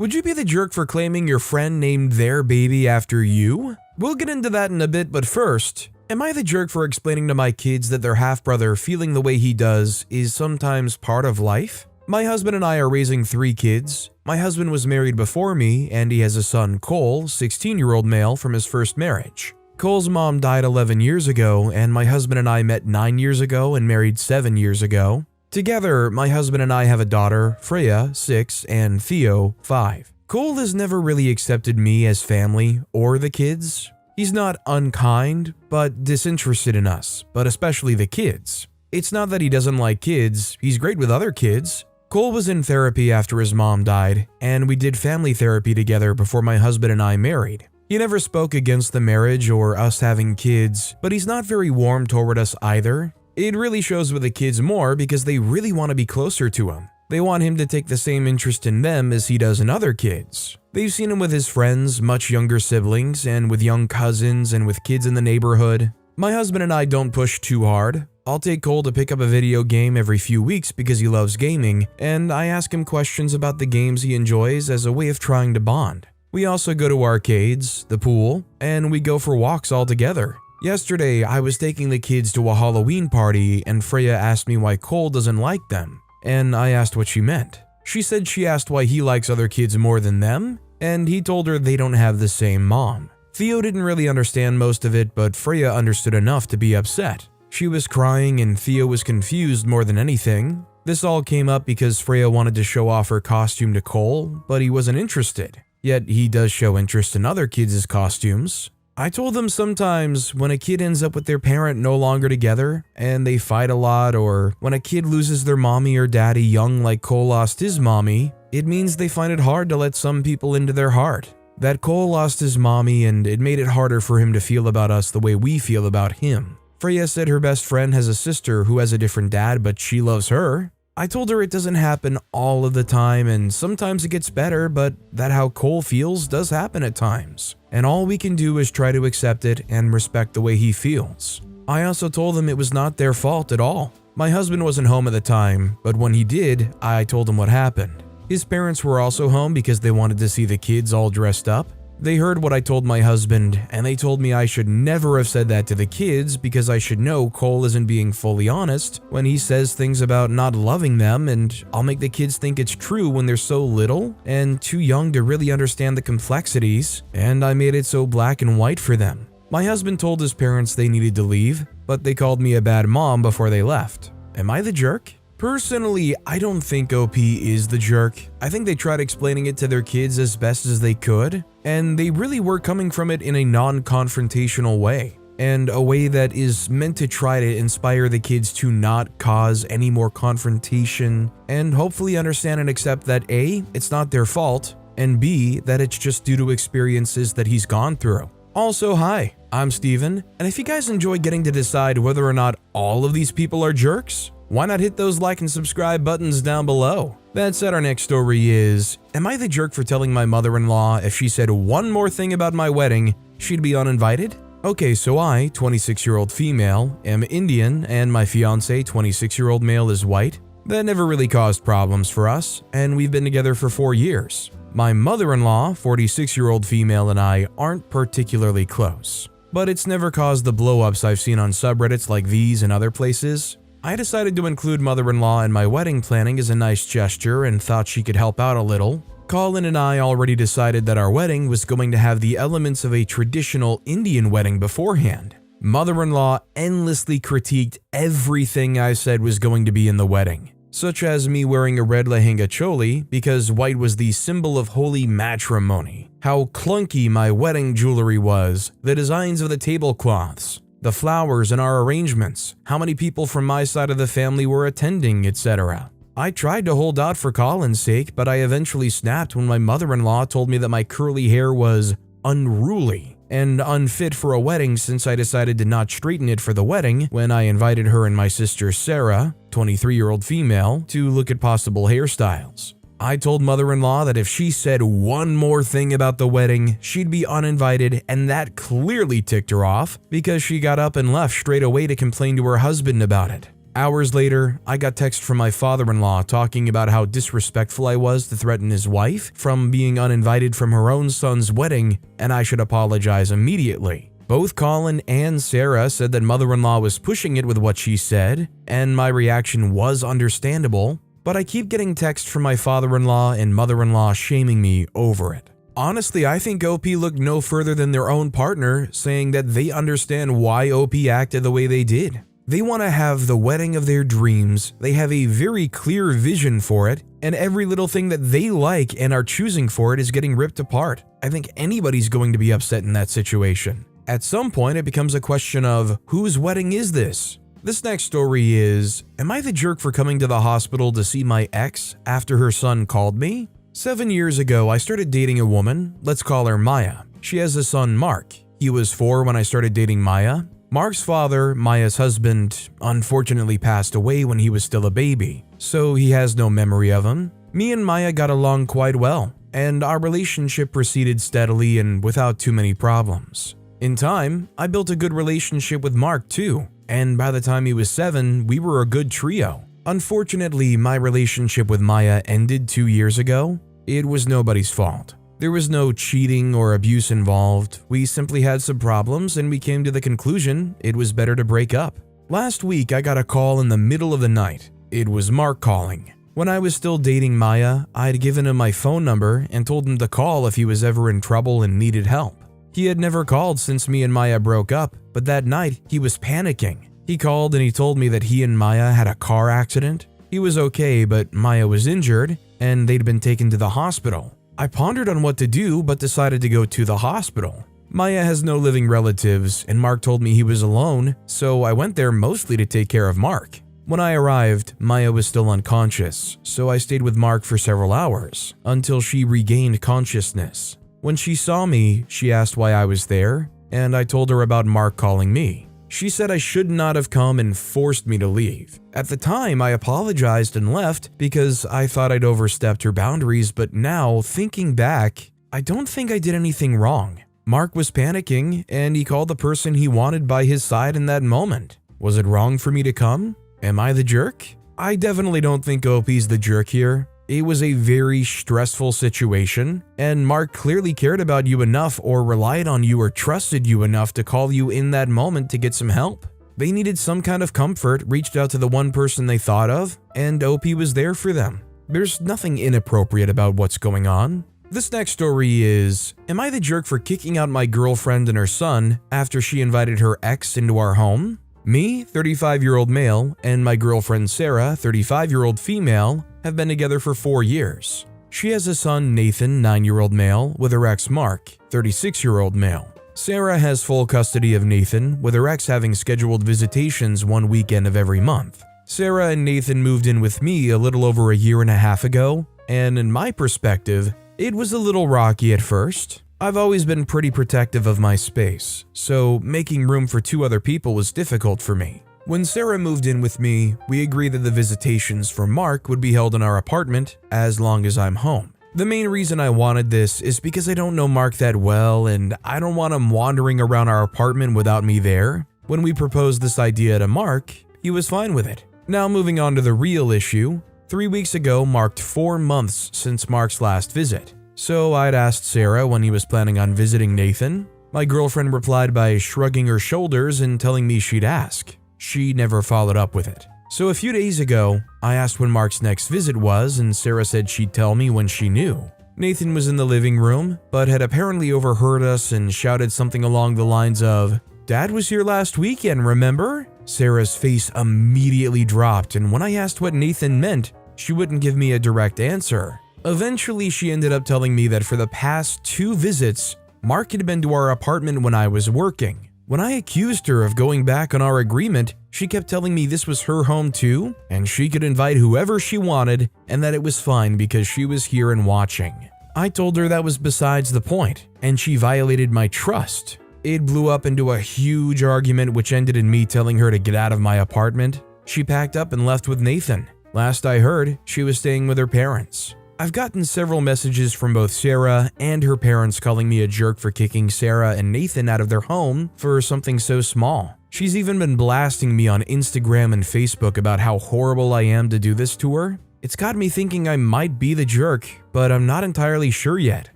Would you be the jerk for claiming your friend named their baby after you? We'll get into that in a bit, but first, am I the jerk for explaining to my kids that their half-brother feeling the way he does is sometimes part of life? My husband and I are raising 3 kids. My husband was married before me, and he has a son, Cole, 16-year-old male from his first marriage. Cole's mom died 11 years ago, and my husband and I met 9 years ago and married 7 years ago. Together, my husband and I have a daughter, Freya, 6, and Theo, 5. Cole has never really accepted me as family or the kids. He's not unkind, but disinterested in us, but especially the kids. It's not that he doesn't like kids, he's great with other kids. Cole was in therapy after his mom died, and we did family therapy together before my husband and I married. He never spoke against the marriage or us having kids, but he's not very warm toward us either. It really shows with the kids more because they really want to be closer to him. They want him to take the same interest in them as he does in other kids. They've seen him with his friends, much younger siblings, and with young cousins and with kids in the neighborhood. My husband and I don't push too hard. I'll take Cole to pick up a video game every few weeks because he loves gaming, and I ask him questions about the games he enjoys as a way of trying to bond. We also go to arcades, the pool, and we go for walks all together. Yesterday, I was taking the kids to a Halloween party and Freya asked me why Cole doesn't like them, and I asked what she meant. She said she asked why he likes other kids more than them, and he told her they don't have the same mom. Theo didn't really understand most of it, but Freya understood enough to be upset. She was crying and Theo was confused more than anything. This all came up because Freya wanted to show off her costume to Cole, but he wasn't interested. Yet he does show interest in other kids' costumes. I told them sometimes when a kid ends up with their parent no longer together and they fight a lot, or when a kid loses their mommy or daddy young like Cole lost his mommy, it means they find it hard to let some people into their heart. That Cole lost his mommy and it made it harder for him to feel about us the way we feel about him. Freya said her best friend has a sister who has a different dad, but she loves her. I told her it doesn't happen all of the time and sometimes it gets better, but that how Cole feels does happen at times. And all we can do is try to accept it and respect the way he feels. I also told them it was not their fault at all. My husband wasn't home at the time, but when he did, I told him what happened. His parents were also home because they wanted to see the kids all dressed up. They heard what I told my husband, and they told me I should never have said that to the kids because I should know Cole isn't being fully honest when he says things about not loving them, and I'll make the kids think it's true when they're so little and too young to really understand the complexities, and I made it so black and white for them. My husband told his parents they needed to leave, but they called me a bad mom before they left. Am I the jerk? Personally, I don't think OP is the jerk. I think they tried explaining it to their kids as best as they could, and they really were coming from it in a non-confrontational way, and a way that is meant to try to inspire the kids to not cause any more confrontation, and hopefully understand and accept that A, it's not their fault, and B, that it's just due to experiences that he's gone through. Also, hi, I'm Steven, and if you guys enjoy getting to decide whether or not all of these people are jerks, why not hit those like and subscribe buttons down below? That said, our next story is, am I the jerk for telling my mother-in-law if she said one more thing about my wedding, she'd be uninvited? Okay, so I, 26-year-old female, am Indian and my fiancé, 26-year-old male, is white. That never really caused problems for us, and we've been together for 4 years. My mother-in-law, 46-year-old female, and I aren't particularly close. But it's never caused the blow-ups I've seen on subreddits like these and other places. I decided to include mother-in-law in my wedding planning as a nice gesture and thought she could help out a little. Colin and I already decided that our wedding was going to have the elements of a traditional Indian wedding beforehand. Mother-in-law endlessly critiqued everything I said was going to be in the wedding, such as me wearing a red lehenga choli because white was the symbol of holy matrimony, how clunky my wedding jewelry was, the designs of the tablecloths, the flowers and our arrangements, how many people from my side of the family were attending, etc. I tried to hold out for Colin's sake, but I eventually snapped when my mother-in-law told me that my curly hair was unruly and unfit for a wedding since I decided to not straighten it for the wedding when I invited her and my sister Sarah, 23-year-old female, to look at possible hairstyles. I told mother-in-law that if she said one more thing about the wedding, she'd be uninvited, and that clearly ticked her off because she got up and left straight away to complain to her husband about it. Hours later, I got text from my father-in-law talking about how disrespectful I was to threaten his wife from being uninvited from her own son's wedding, and I should apologize immediately. Both Colin and Sarah said that mother-in-law was pushing it with what she said, and my reaction was understandable, but I keep getting texts from my father-in-law and mother-in-law shaming me over it. Honestly, I think OP looked no further than their own partner, saying that they understand why OP acted the way they did. They want to have the wedding of their dreams, they have a very clear vision for it, and every little thing that they like and are choosing for it is getting ripped apart. I think anybody's going to be upset in that situation. At some point, it becomes a question of, whose wedding is this? This next story is, am I the jerk for coming to the hospital to see my ex after her son called me? 7 years ago, I started dating a woman, let's call her Maya. She has a son, Mark. He was 4 when I started dating Maya. Mark's father, Maya's husband, unfortunately passed away when he was still a baby, so he has no memory of him. Me and Maya got along quite well, and our relationship proceeded steadily and without too many problems. In time, I built a good relationship with Mark too, and by the time he was 7, we were a good trio. Unfortunately, my relationship with Maya ended 2 years ago. It was nobody's fault. There was no cheating or abuse involved. We simply had some problems and we came to the conclusion it was better to break up. Last week, I got a call in the middle of the night. It was Mark calling. When I was still dating Maya, I'd given him my phone number and told him to call if he was ever in trouble and needed help. He had never called since me and Maya broke up, but that night, he was panicking. He called and he told me that he and Maya had a car accident. He was okay, but Maya was injured and they'd been taken to the hospital. I pondered on what to do, but decided to go to the hospital. Maya has no living relatives, and Mark told me he was alone, so I went there mostly to take care of Mark. When I arrived, Maya was still unconscious, so I stayed with Mark for several hours, until she regained consciousness. When she saw me, she asked why I was there, and I told her about Mark calling me. She said I should not have come and forced me to leave. At the time, I apologized and left because I thought I'd overstepped her boundaries, but now, thinking back, I don't think I did anything wrong. Mark was panicking, and he called the person he wanted by his side in that moment. Was it wrong for me to come? Am I the jerk? I definitely don't think OP's the jerk here. It was a very stressful situation, and Mark clearly cared about you enough or relied on you or trusted you enough to call you in that moment to get some help. They needed some kind of comfort, reached out to the one person they thought of, and OP was there for them. There's nothing inappropriate about what's going on. This next story is, am I the jerk for kicking out my girlfriend and her son after she invited her ex into our home? Me, 35-year-old male, and my girlfriend Sarah, 35-year-old female, have been together for 4 years. She has a son, Nathan, 9-year-old male, with her ex Mark, 36-year-old male. Sarah has full custody of Nathan, with her ex having scheduled visitations one weekend of every month. Sarah and Nathan moved in with me a little over a year and a half ago, and in my perspective, it was a little rocky at first. I've always been pretty protective of my space, so making room for 2 other people was difficult for me. When Sarah moved in with me, we agreed that the visitations for Mark would be held in our apartment as long as I'm home. The main reason I wanted this is because I don't know Mark that well and I don't want him wandering around our apartment without me there. When we proposed this idea to Mark, he was fine with it. Now moving on to the real issue, 3 weeks ago marked 4 months since Mark's last visit. So I'd asked Sarah when he was planning on visiting Nathan. My girlfriend replied by shrugging her shoulders and telling me she'd ask. She never followed up with it. So a few days ago, I asked when Mark's next visit was and Sarah said she'd tell me when she knew. Nathan was in the living room, but had apparently overheard us and shouted something along the lines of, "Dad was here last weekend, remember?" Sarah's face immediately dropped, and when I asked what Nathan meant, she wouldn't give me a direct answer. Eventually, she ended up telling me that for the past 2 visits, Mark had been to our apartment when I was working. When I accused her of going back on our agreement, she kept telling me this was her home too, and she could invite whoever she wanted, and that it was fine because she was here and watching. I told her that was besides the point, and she violated my trust. It blew up into a huge argument which ended in me telling her to get out of my apartment. She packed up and left with Nathan. Last I heard, she was staying with her parents. I've gotten several messages from both Sarah and her parents calling me a jerk for kicking Sarah and Nathan out of their home for something so small. She's even been blasting me on Instagram and Facebook about how horrible I am to do this to her. It's got me thinking I might be the jerk, but I'm not entirely sure yet.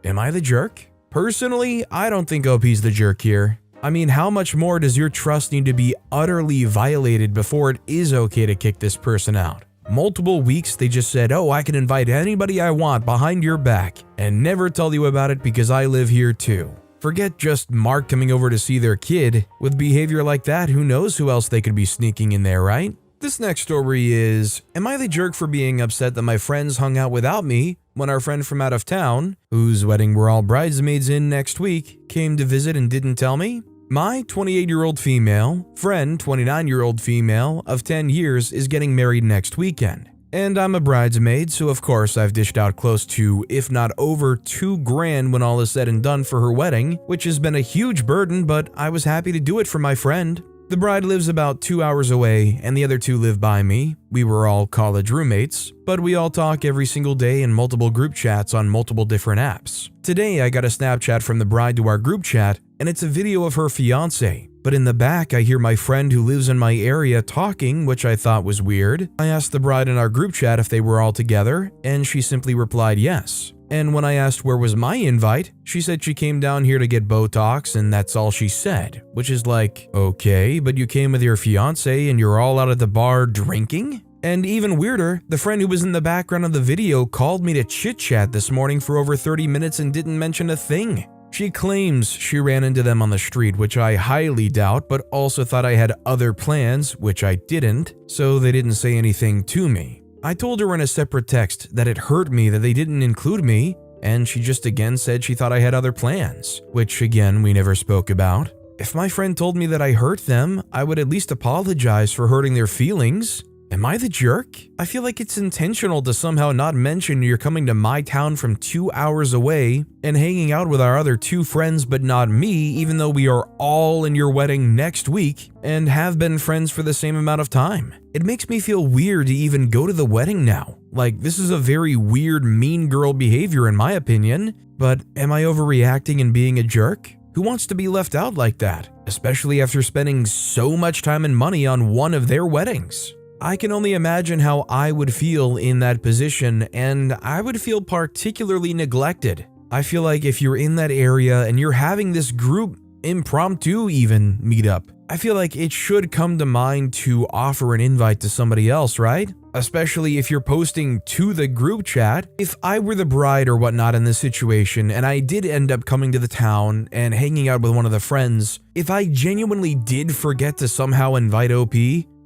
Am I the jerk? Personally, I don't think OP's the jerk here. I mean, how much more does your trust need to be utterly violated before it is okay to kick this person out? Multiple weeks they just said, oh, I can invite anybody I want behind your back and never tell you about it because I live here too. Forget just Mark coming over to see their kid. With behavior like that, who knows who else they could be sneaking in there, right? This next story is, am I the jerk for being upset that my friends hung out without me when our friend from out of town, whose wedding we're all bridesmaids in next week, came to visit and didn't tell me? My 28-year-old female friend, 29-year-old female of 10 years, is getting married next weekend. And I'm a bridesmaid, so of course I've dished out close to, if not over, $2,000 when all is said and done for her wedding, which has been a huge burden, but I was happy to do it for my friend. The bride lives about 2 hours away, and the other two live by me. We were all college roommates, but we all talk every single day in multiple group chats on multiple different apps. Today, I got a Snapchat from the bride to our group chat, and it's a video of her fiance. But in the back, I hear my friend who lives in my area talking, which I thought was weird. I asked the bride in our group chat if they were all together, and she simply replied yes. And when I asked where was my invite, she said she came down here to get Botox and that's all she said, which is like, okay, but you came with your fiance and you're all out at the bar drinking? And even weirder, the friend who was in the background of the video called me to chit-chat this morning for over 30 minutes and didn't mention a thing. She claims she ran into them on the street, which I highly doubt, but also thought I had other plans, which I didn't, so they didn't say anything to me. I told her in a separate text that it hurt me that they didn't include me, and she just again said she thought I had other plans, which again we never spoke about. If my friend told me that I hurt them, I would at least apologize for hurting their feelings. Am I the jerk? I feel like it's intentional to somehow not mention you're coming to my town from 2 hours away and hanging out with our other two friends but not me, even though we are all in your wedding next week and have been friends for the same amount of time. It makes me feel weird to even go to the wedding now. Like, this is a very weird mean girl behavior in my opinion, but am I overreacting and being a jerk? Who wants to be left out like that, especially after spending so much time and money on one of their weddings? I can only imagine how I would feel in that position, and I would feel particularly neglected. I feel like if you're in that area and you're having this group impromptu even meetup, I feel like it should come to mind to offer an invite to somebody else, right? Especially if you're posting to the group chat. If I were the bride or whatnot in this situation and I did end up coming to the town and hanging out with one of the friends, if I genuinely did forget to somehow invite OP,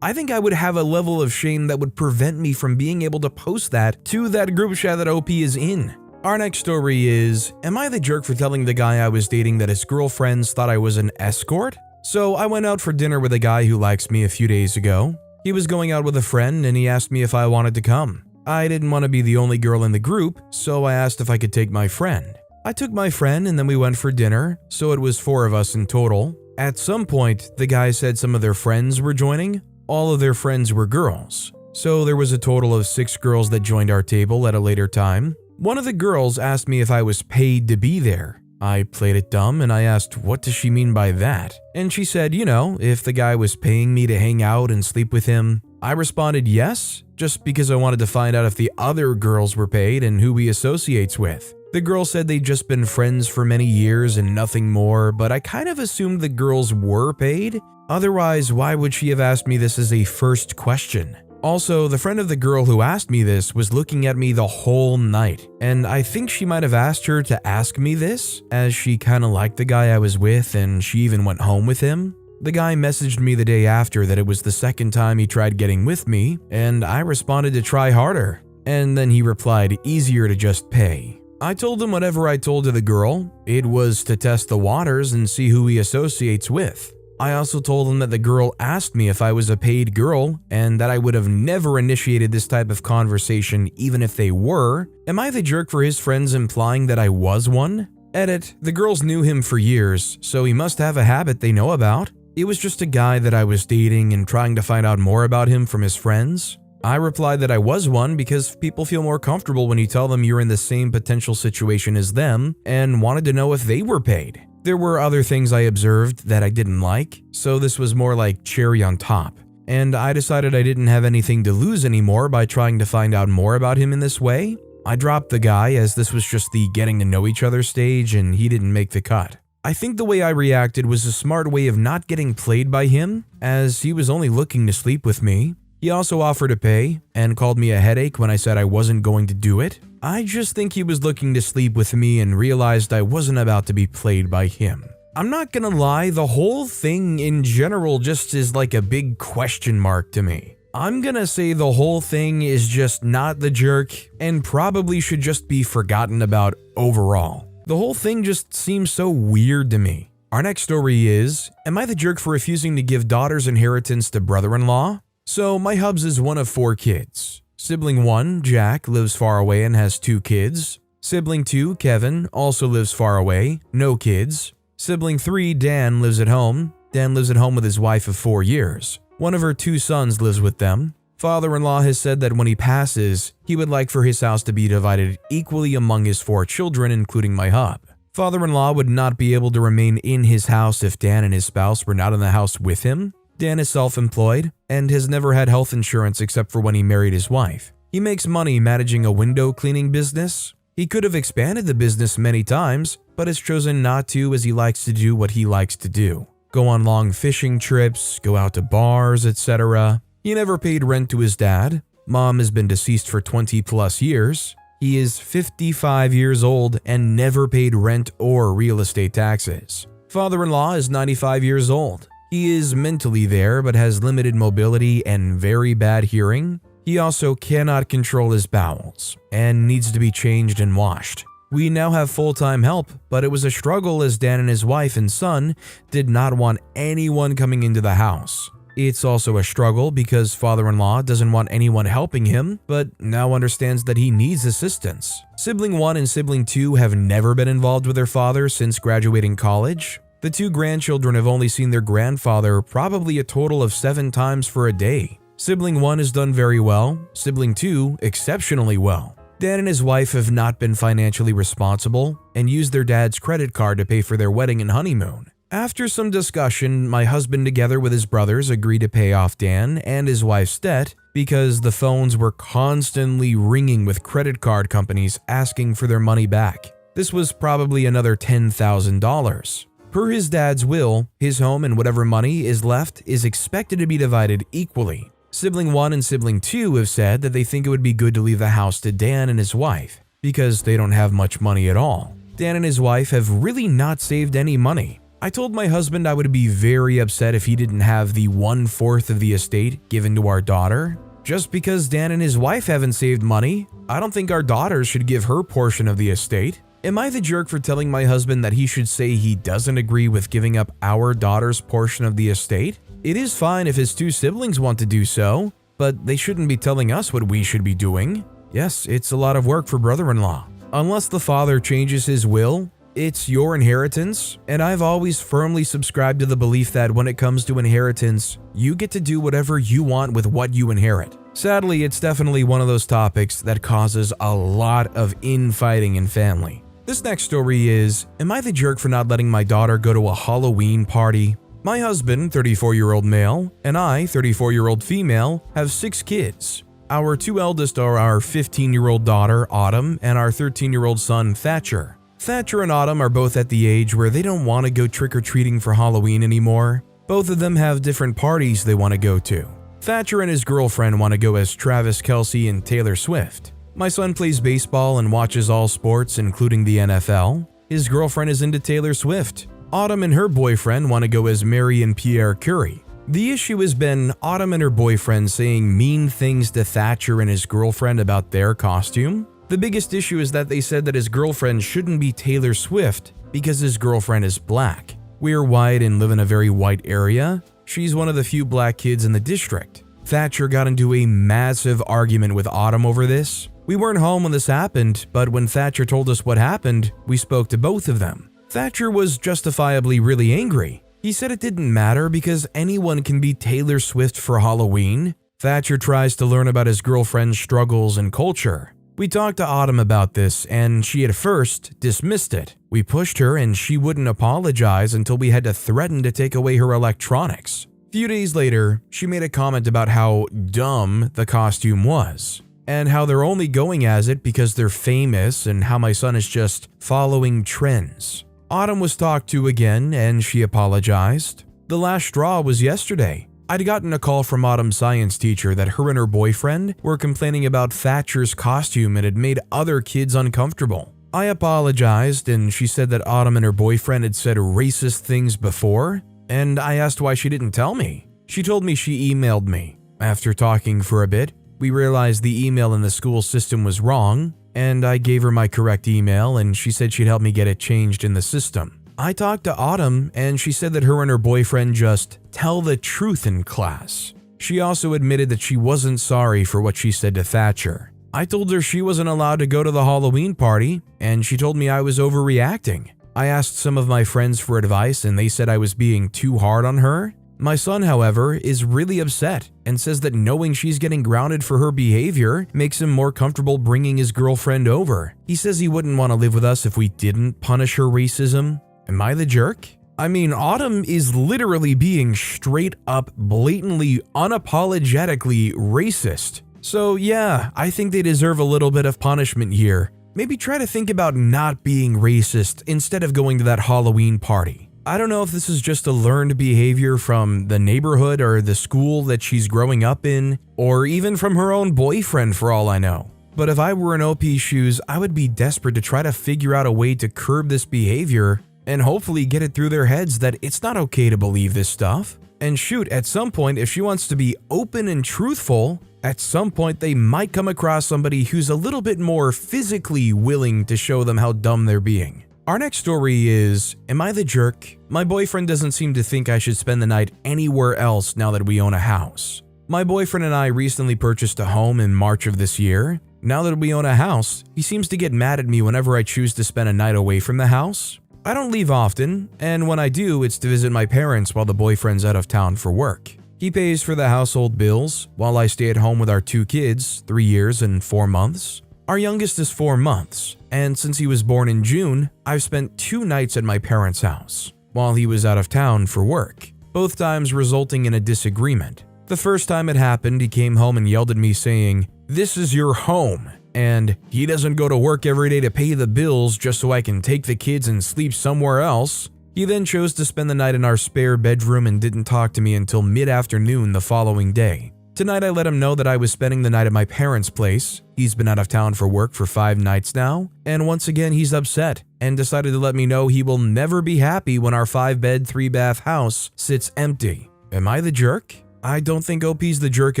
I think I would have a level of shame that would prevent me from being able to post that to that group chat that OP is in. Our next story is, am I the jerk for telling the guy I was dating that his girlfriends thought I was an escort? So I went out for dinner with a guy who likes me a few days ago. He was going out with a friend and he asked me if I wanted to come. I didn't want to be the only girl in the group, so I asked if I could take my friend. I took my friend and then we went for dinner, so it was 4 of us in total. At some point, the guy said some of their friends were joining. All of their friends were girls, so there was a total of 6 girls that joined our table at a later time. One of the girls asked me if I was paid to be there. I played it dumb and I asked, what does she mean by that? And she said, if the guy was paying me to hang out and sleep with him. I responded yes, just because I wanted to find out if the other girls were paid and who he associates with. The girl said they'd just been friends for many years and nothing more, but I kind of assumed the girls were paid. Otherwise, why would she have asked me this as a first question? Also, the friend of the girl who asked me this was looking at me the whole night, and I think she might have asked her to ask me this, as she kinda liked the guy I was with and she even went home with him. The guy messaged me the day after that it was the second time he tried getting with me, and I responded to try harder. And then he replied, easier to just pay. I told him whatever I told to the girl, it was to test the waters and see who he associates with. I also told him that the girl asked me if I was a paid girl and that I would have never initiated this type of conversation even if they were. Am I the jerk for his friends implying that I was one? Edit, the girls knew him for years, so he must have a habit they know about. It was just a guy that I was dating and trying to find out more about him from his friends. I replied that I was one because people feel more comfortable when you tell them you're in the same potential situation as them and wanted to know if they were paid. There were other things I observed that I didn't like, so this was more like cherry on top. And I decided I didn't have anything to lose anymore by trying to find out more about him in this way. I dropped the guy as this was just the getting to know each other stage and he didn't make the cut. I think the way I reacted was a smart way of not getting played by him, as he was only looking to sleep with me. He also offered to pay and called me a headache when I said I wasn't going to do it. I just think he was looking to sleep with me and realized I wasn't about to be played by him. I'm not gonna lie, the whole thing in general just is like a big question mark to me. I'm gonna say the whole thing is just not the jerk and probably should just be forgotten about overall. The whole thing just seems so weird to me. Our next story is, am I the jerk for refusing to give daughter's inheritance to brother-in-law? So my hubs is one of 4 kids. Sibling 1, Jack, lives far away and has 2 kids. Sibling 2, Kevin, also lives far away, no kids. Sibling 3, Dan, lives at home. Dan lives at home with his wife of 4 years. One of her 2 sons lives with them. Father-in-law has said that when he passes, he would like for his house to be divided equally among his 4 children, including my hub. Father-in-law would not be able to remain in his house if Dan and his spouse were not in the house with him. Dan is self-employed and has never had health insurance except for when he married his wife. He makes money managing a window cleaning business. He could have expanded the business many times, but has chosen not to as he likes to do what he likes to do. Go on long fishing trips, go out to bars, etc. He never paid rent to his dad. Mom has been deceased for 20 plus years. He is 55 years old and never paid rent or real estate taxes. Father-in-law is 95 years old. He is mentally there but has limited mobility and very bad hearing. He also cannot control his bowels and needs to be changed and washed. We now have full-time help, but it was a struggle as Dan and his wife and son did not want anyone coming into the house. It's also a struggle because father-in-law doesn't want anyone helping him, but now understands that he needs assistance. Sibling 1 and Sibling 2 have never been involved with their father since graduating college. The 2 grandchildren have only seen their grandfather probably a total of 7 times for a day. Sibling 1 has done very well, Sibling 2 exceptionally well. Dan and his wife have not been financially responsible and used their dad's credit card to pay for their wedding and honeymoon. After some discussion, my husband together with his brothers agreed to pay off Dan and his wife's debt because the phones were constantly ringing with credit card companies asking for their money back. This was probably another $10,000. Per his dad's will, his home and whatever money is left is expected to be divided equally. Sibling 1 and Sibling 2 have said that they think it would be good to leave the house to Dan and his wife because they don't have much money at all. Dan and his wife have really not saved any money. I told my husband I would be very upset if he didn't have the 1/4 of the estate given to our daughter. Just because Dan and his wife haven't saved money, I don't think our daughter should give her portion of the estate. Am I the jerk for telling my husband that he should say he doesn't agree with giving up our daughter's portion of the estate? It is fine if his 2 siblings want to do so, but they shouldn't be telling us what we should be doing. Yes, it's a lot of work for brother-in-law. Unless the father changes his will, it's your inheritance, and I've always firmly subscribed to the belief that when it comes to inheritance, you get to do whatever you want with what you inherit. Sadly, it's definitely one of those topics that causes a lot of infighting in family. This next story is, am I the jerk for not letting my daughter go to a Halloween party? My husband, 34-year-old male, and I, 34-year-old female, have 6 kids. Our 2 eldest are our 15-year-old daughter, Autumn, and our 13-year-old son, Thatcher. Thatcher and Autumn are both at the age where they don't want to go trick-or-treating for Halloween anymore. Both of them have different parties they want to go to. Thatcher and his girlfriend want to go as Travis Kelce and Taylor Swift. My son plays baseball and watches all sports, including the NFL. His girlfriend is into Taylor Swift. Autumn and her boyfriend want to go as Mary and Pierre Curie. The issue has been Autumn and her boyfriend saying mean things to Thatcher and his girlfriend about their costume. The biggest issue is that they said that his girlfriend shouldn't be Taylor Swift because his girlfriend is black. We're white and live in a very white area. She's one of the few black kids in the district. Thatcher got into a massive argument with Autumn over this. We weren't home when this happened, but when Thatcher told us what happened, we spoke to both of them. Thatcher was justifiably really angry. He said it didn't matter because anyone can be Taylor Swift for Halloween. Thatcher tries to learn about his girlfriend's struggles and culture. We talked to Autumn about this, and she at first dismissed it. We pushed her, and she wouldn't apologize until we had to threaten to take away her electronics. A few days later, she made a comment about how dumb the costume was, and how they're only going as it because they're famous, and how my son is just following trends. Autumn was talked to again, and she apologized. The last straw was yesterday. I'd gotten a call from Autumn's science teacher that her and her boyfriend were complaining about Thatcher's costume and had made other kids uncomfortable. I apologized, and she said that Autumn and her boyfriend had said racist things before, and I asked why she didn't tell me. She told me she emailed me. After talking for a bit, we realized the email in the school system was wrong, and I gave her my correct email, and she said she'd help me get it changed in the system. I talked to Autumn, and she said that her and her boyfriend just tell the truth in class. She also admitted that she wasn't sorry for what she said to Thatcher. I told her she wasn't allowed to go to the Halloween party, and she told me I was overreacting. I asked some of my friends for advice, and they said I was being too hard on her. My son, however, is really upset and says that knowing she's getting grounded for her behavior makes him more comfortable bringing his girlfriend over. He says he wouldn't want to live with us if we didn't punish her racism. Am I the jerk? I mean, Autumn is literally being straight up, blatantly, unapologetically racist. So yeah, I think they deserve a little bit of punishment here. Maybe try to think about not being racist instead of going to that Halloween party. I don't know if this is just a learned behavior from the neighborhood or the school that she's growing up in, or even from her own boyfriend for all I know. But if I were in OP's shoes, I would be desperate to try to figure out a way to curb this behavior and hopefully get it through their heads that it's not okay to believe this stuff. And shoot, at some point, if she wants to be open and truthful, at some point they might come across somebody who's a little bit more physically willing to show them how dumb they're being. Our next story is, am I the jerk? My boyfriend doesn't seem to think I should spend the night anywhere else now that we own a house. My boyfriend and I recently purchased a home in March of this year. Now that we own a house, he seems to get mad at me whenever I choose to spend a night away from the house. I don't leave often, and when I do, it's to visit my parents while the boyfriend's out of town for work. He pays for the household bills, while I stay at home with our 2 kids, 3 years and 4 months. Our youngest is 4 months, and since he was born in June, I've spent 2 nights at my parents' house, while he was out of town for work, both times resulting in a disagreement. The first time it happened, he came home and yelled at me saying, "This is your home," and he doesn't go to work every day to pay the bills just so I can take the kids and sleep somewhere else. He then chose to spend the night in our spare bedroom and didn't talk to me until mid-afternoon the following day. Tonight I let him know that I was spending the night at my parents' place. He's been out of town for work for 5 nights now, and once again he's upset and decided to let me know he will never be happy when our 5-bed, 3-bath house sits empty. Am I the jerk? I don't think OP's the jerk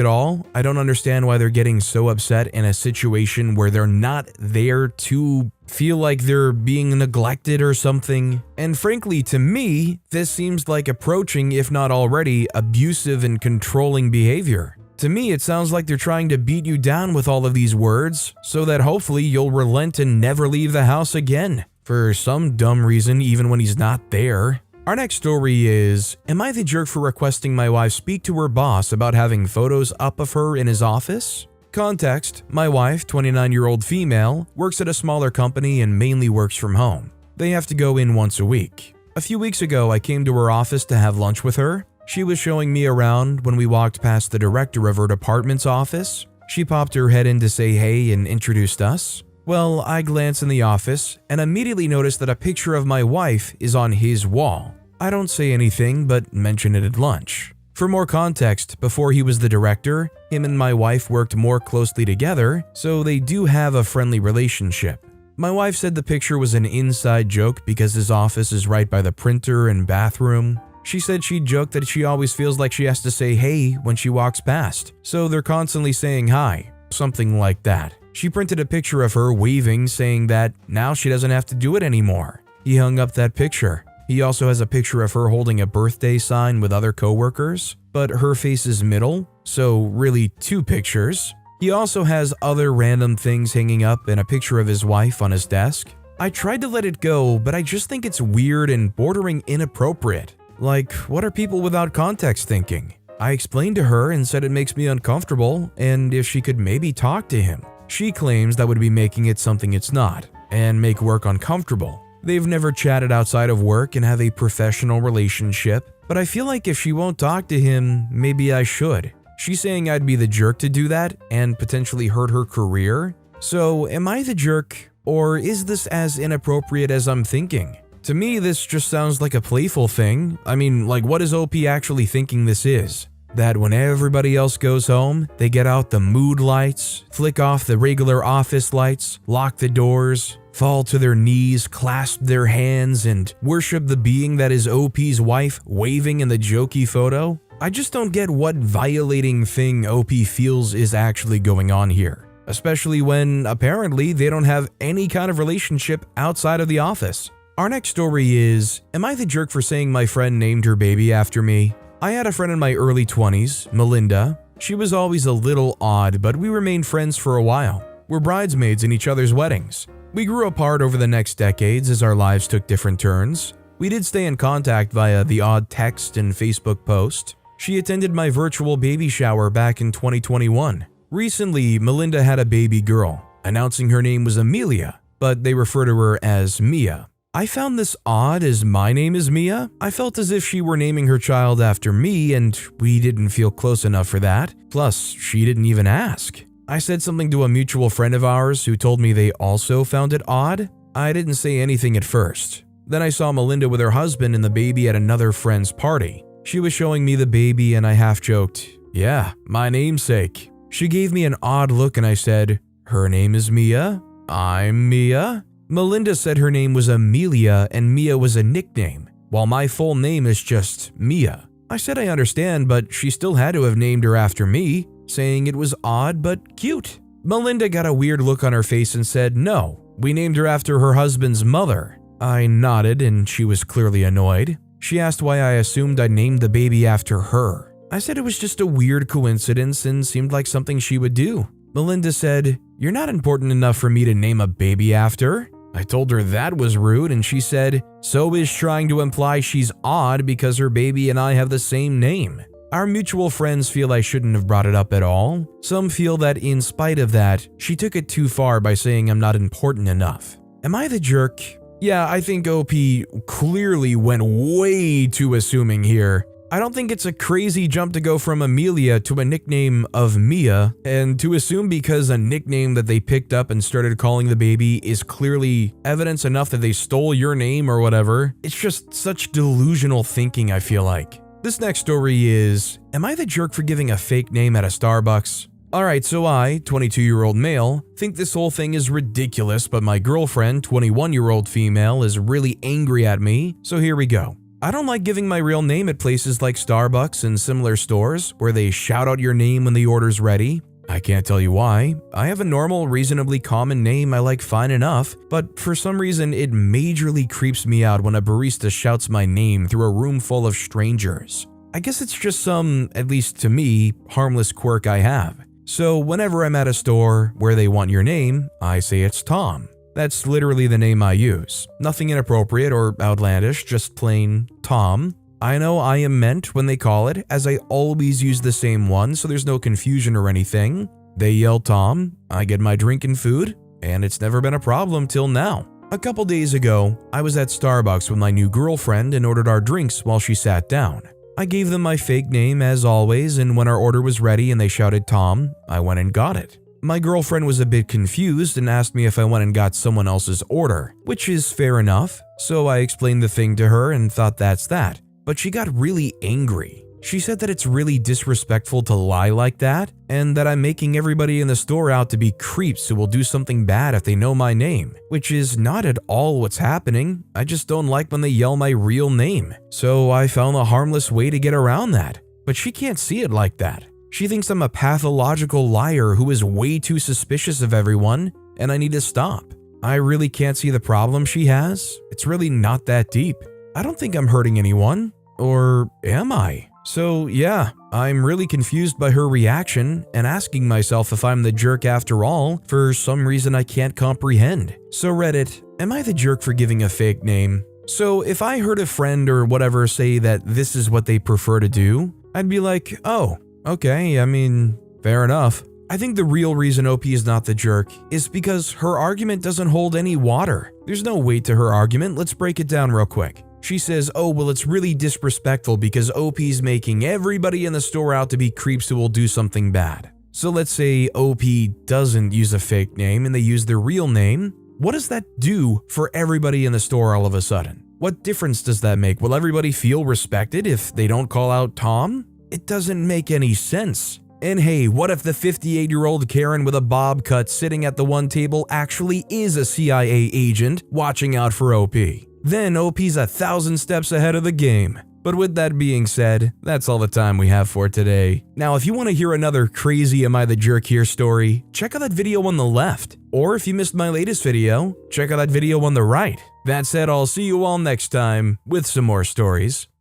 at all. I don't understand why they're getting so upset in a situation where they're not there to feel like they're being neglected or something. And frankly, to me, this seems like approaching, if not already, abusive and controlling behavior. To me, it sounds like they're trying to beat you down with all of these words so that hopefully you'll relent and never leave the house again. For some dumb reason, even when he's not there. Our next story is, am I the jerk for requesting my wife speak to her boss about having photos up of her in his office? Context, my wife, 29-year-old female, works at a smaller company and mainly works from home. They have to go in once a week. A few weeks ago, I came to her office to have lunch with her. She was showing me around when we walked past the director of her department's office. She popped her head in to say hey and introduced us. Well, I glanced in the office and immediately noticed that a picture of my wife is on his wall. I don't say anything but mention it at lunch. For more context, before he was the director, him and my wife worked more closely together, so they do have a friendly relationship. My wife said the picture was an inside joke because his office is right by the printer and bathroom. She said she joked that she always feels like she has to say hey when she walks past, so they're constantly saying hi, something like that. She printed a picture of her waving, saying that now she doesn't have to do it anymore. He hung up that picture. He also has a picture of her holding a birthday sign with other coworkers, but her face is middle, so really 2 pictures. He also has other random things hanging up and a picture of his wife on his desk. I tried to let it go, but I just think it's weird and bordering inappropriate. Like, what are people without context thinking? I explained to her and said it makes me uncomfortable and if she could maybe talk to him. She claims that would be making it something it's not, and make work uncomfortable. They've never chatted outside of work and have a professional relationship, but I feel like if she won't talk to him, maybe I should. She's saying I'd be the jerk to do that and potentially hurt her career. So am I the jerk, or is this as inappropriate as I'm thinking? To me, this just sounds like a playful thing. I mean, like, what is OP actually thinking this is? That when everybody else goes home, they get out the mood lights, flick off the regular office lights, lock the doors, fall to their knees, clasp their hands, and worship the being that is OP's wife waving in the jokey photo? I just don't get what violating thing OP feels is actually going on here, especially when apparently they don't have any kind of relationship outside of the office. Our next story is, am I the jerk for saying my friend named her baby after me? I had a friend in my early 20s, Melinda. She was always a little odd, but we remained friends for a while. We're bridesmaids in each other's weddings. We grew apart over the next decades as our lives took different turns. We did stay in contact via the odd text and Facebook post. She attended my virtual baby shower back in 2021. Recently, Melinda had a baby girl, announcing her name was Amelia, but they refer to her as Mia. I found this odd as my name is Mia. I felt as if she were naming her child after me, and we didn't feel close enough for that. Plus, she didn't even ask. I said something to a mutual friend of ours who told me they also found it odd. I didn't say anything at first. Then I saw Melinda with her husband and the baby at another friend's party. She was showing me the baby and I half joked, "Yeah, my namesake." She gave me an odd look and I said, "Her name is Mia? I'm Mia?" Melinda said her name was Amelia and Mia was a nickname, while my full name is just Mia. I said I understand, but she still had to have named her after me, saying it was odd but cute. Melinda got a weird look on her face and said, "No, we named her after her husband's mother." I nodded and she was clearly annoyed. She asked why I assumed I named the baby after her. I said it was just a weird coincidence and seemed like something she would do. Melinda said, "You're not important enough for me to name a baby after." I told her that was rude and she said, "So is trying to imply she's odd because her baby and I have the same name." Our mutual friends feel I shouldn't have brought it up at all. Some feel that in spite of that, she took it too far by saying I'm not important enough. Am I the jerk? Yeah, I think OP clearly went way too assuming here. I don't think it's a crazy jump to go from Amelia to a nickname of Mia, and to assume because a nickname that they picked up and started calling the baby is clearly evidence enough that they stole your name or whatever. It's just such delusional thinking, I feel like. This next story is, am I the jerk for giving a fake name at a Starbucks? Alright, so I, 22-year-old male, think this whole thing is ridiculous, but my girlfriend, 21-year-old female, is really angry at me, so here we go. I don't like giving my real name at places like Starbucks and similar stores where they shout out your name when the order's ready. I can't tell you why. I have a normal, reasonably common name I like fine enough, but for some reason it majorly creeps me out when a barista shouts my name through a room full of strangers. I guess it's just some, at least to me, harmless quirk I have. So whenever I'm at a store where they want your name, I say it's Tom. That's literally the name I use. Nothing inappropriate or outlandish, just plain Tom. I know I am meant when they call it, as I always use the same one, so there's no confusion or anything. They yell Tom, I get my drink and food, and it's never been a problem till now. A couple days ago, I was at Starbucks with my new girlfriend and ordered our drinks while she sat down. I gave them my fake name as always, and when our order was ready and they shouted Tom, I went and got it. My girlfriend was a bit confused and asked me if I went and got someone else's order, which is fair enough, so I explained the thing to her and thought that's that. But she got really angry. She said that it's really disrespectful to lie like that, and that I'm making everybody in the store out to be creeps who will do something bad if they know my name, which is not at all what's happening. I just don't like when they yell my real name, so I found a harmless way to get around that. But she can't see it like that. She thinks I'm a pathological liar who is way too suspicious of everyone, and I need to stop. I really can't see the problem she has. It's really not that deep. I don't think I'm hurting anyone. Or am I? So yeah, I'm really confused by her reaction and asking myself if I'm the jerk after all for some reason I can't comprehend. So Reddit, am I the jerk for giving a fake name? So if I heard a friend or whatever say that this is what they prefer to do, I'd be like, oh, okay, I mean, fair enough. I think the real reason OP is not the jerk is because her argument doesn't hold any water. There's no weight to her argument. Let's break it down real quick. She says, oh, well, it's really disrespectful because OP's making everybody in the store out to be creeps who will do something bad. So let's say OP doesn't use a fake name and they use their real name. What does that do for everybody in the store all of a sudden? What difference does that make? Will everybody feel respected if they don't call out Tom? It doesn't make any sense. And hey, what if the 58-year-old Karen with a bob cut sitting at the one table actually is a CIA agent watching out for OP? Then OP's 1,000 steps ahead of the game. But with that being said, that's all the time we have for today. Now, if you want to hear another crazy Am I the Jerk Here story, check out that video on the left. Or if you missed my latest video, check out that video on the right. That said, I'll see you all next time with some more stories.